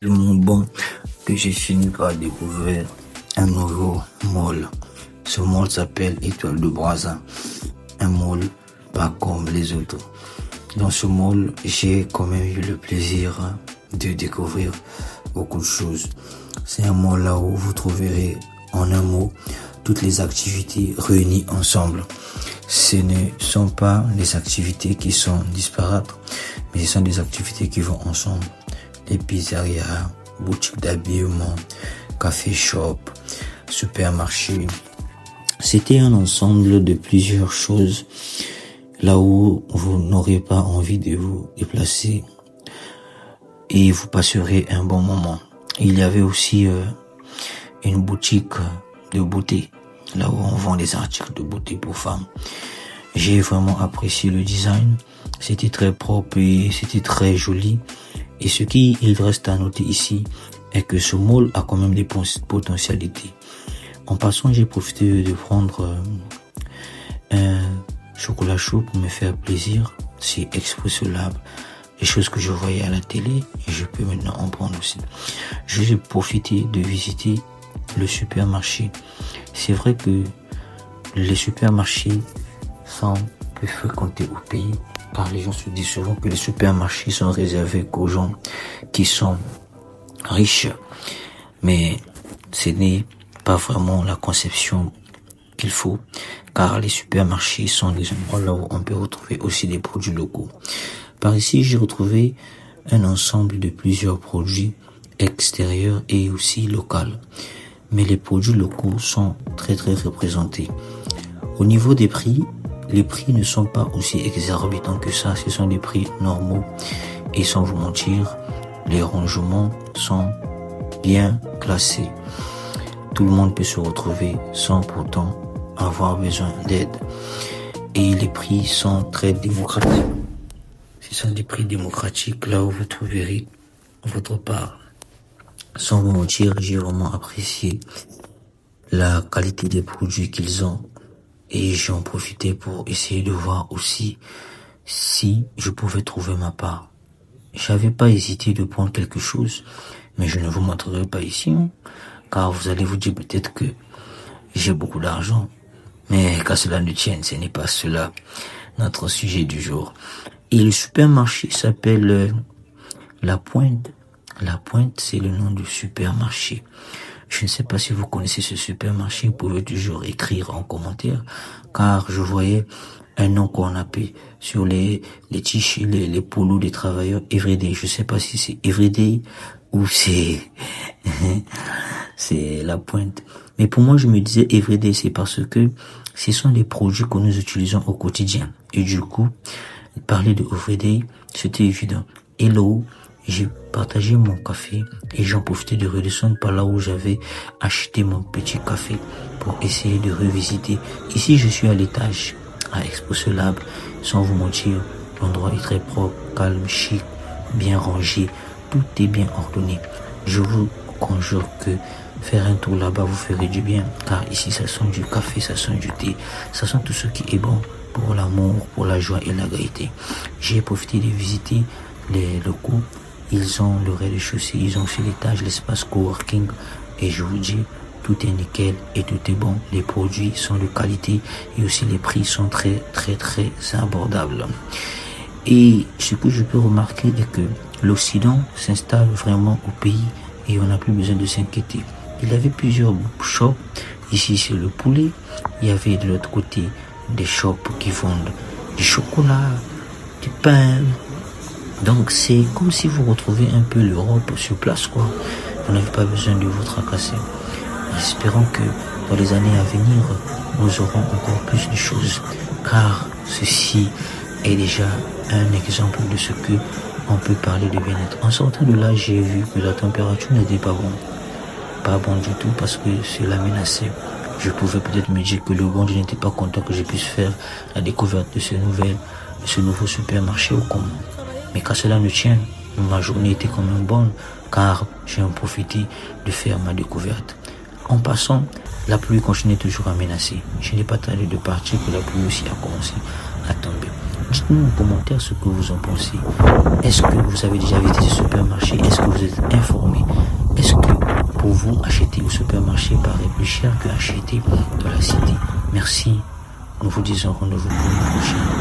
Tellement bon que j'ai fini par découvrir un nouveau mall. Ce mall s'appelle Étoile de Brazza. Un mall pas comme les autres. Dans ce mall, j'ai quand même eu le plaisir de découvrir beaucoup de choses. C'est un mall là où vous trouverez en un mot toutes les activités réunies ensemble. Ce ne sont pas des activités qui sont disparates, mais ce sont des activités qui vont ensemble. Les pizzerias, boutiques d'habillement, café shop, supermarché. C'était un ensemble de plusieurs choses là où vous n'aurez pas envie de vous déplacer et vous passerez un bon moment. Il y avait aussi une boutique de beauté, là où on vend des articles de beauté pour femmes. J'ai vraiment apprécié le design. C'était très propre et c'était très joli. Et ce qu'il reste à noter ici est que ce mall a quand même des potentialités. En passant, j'ai profité de prendre un chocolat chaud pour me faire plaisir. C'est Expresso Lab. Les choses que je voyais à la télé, et je peux maintenant en prendre aussi. J'ai profité de visiter le supermarché. C'est vrai que les supermarchés sont peu fréquentés au pays, car les gens se disent souvent que les supermarchés sont réservés qu'aux gens qui sont riches. Mais ce n'est pas vraiment la conception qu'il faut, car les supermarchés sont des endroits là où on peut retrouver aussi des produits locaux. Par ici, j'ai retrouvé un ensemble de plusieurs produits extérieurs et aussi locaux. Mais les produits locaux sont très représentés. Au niveau des prix, les prix ne sont pas aussi exorbitants que ça. Ce sont des prix normaux. Et sans vous mentir, les rangements sont bien classés. Tout le monde peut se retrouver sans pourtant avoir besoin d'aide. Et les prix sont très démocratiques. Ce sont des prix démocratiques là où vous trouverez votre part. Sans vous mentir, j'ai vraiment apprécié la qualité des produits qu'ils ont. Et j'en profitais pour essayer de voir aussi si je pouvais trouver ma part. J'avais pas hésité de prendre quelque chose, mais je ne vous montrerai pas ici, car vous allez vous dire peut-être que j'ai beaucoup d'argent. Mais qu'à cela ne tienne, ce n'est pas cela notre sujet du jour. Et le supermarché s'appelle La Pointe. La Pointe, c'est le nom du supermarché. Je ne sais pas si vous connaissez ce supermarché, vous pouvez toujours écrire en commentaire, car je voyais un nom qu'on appelle sur les t-shirts, les polos des travailleurs, Everyday. Je ne sais pas si c'est Everyday ou c'est c'est La Pointe. Mais pour moi, je me disais Everyday, c'est parce que ce sont les produits que nous utilisons au quotidien. Et du coup, parler de Everyday, c'était évident. Hello, j'ai partagé mon café et j'en profitais de redescendre par là où j'avais acheté mon petit café pour essayer de revisiter. Ici, je suis à l'étage, à Expresso Lab. Sans vous mentir, l'endroit est très propre, calme, chic, bien rangé. Tout est bien ordonné. Je vous conjure que faire un tour là-bas vous ferait du bien, car ici, ça sent du café, ça sent du thé, ça sent tout ce qui est bon pour l'amour, pour la joie et la gaieté. J'ai profité de visiter les locaux. Ils ont le rez-de-chaussée, ils ont sur l'étage l'espace coworking et je vous dis, tout est nickel et tout est bon. Les produits sont de qualité et aussi les prix sont très abordables. Et ce que je peux remarquer est que l'Occident s'installe vraiment au pays et on n'a plus besoin de s'inquiéter. Il y avait plusieurs shops. Ici c'est le poulet. Il y avait de l'autre côté des shops qui vendent du chocolat, du pain. Donc c'est comme si vous retrouvez un peu l'Europe sur place, quoi. Vous n'avez pas besoin de vous tracasser. Espérons que dans les années à venir, nous aurons encore plus de choses, car ceci est déjà un exemple de ce que on peut parler de bien-être. En sortant de là, j'ai vu que la température n'était pas bonne. Pas bon du tout parce que cela menaçait. Je pouvais peut-être me dire que le bon Dieu n'était pas content que je puisse faire la découverte de ce nouveau supermarché au comment. Mais qu'à cela ne tienne, ma journée était quand même bonne, car j'ai en profité de faire ma découverte. En passant, la pluie continuait toujours à menacer. Je n'ai pas tardé de partir que la pluie aussi a commencé à tomber. Dites-nous en commentaire ce que vous en pensez. Est-ce que vous avez déjà visité ce supermarché? Est-ce que vous êtes informé? Est-ce que pour vous, acheter au supermarché paraît plus cher que acheter dans la cité? Merci. Nous vous disons rendez-vous pour une prochaine.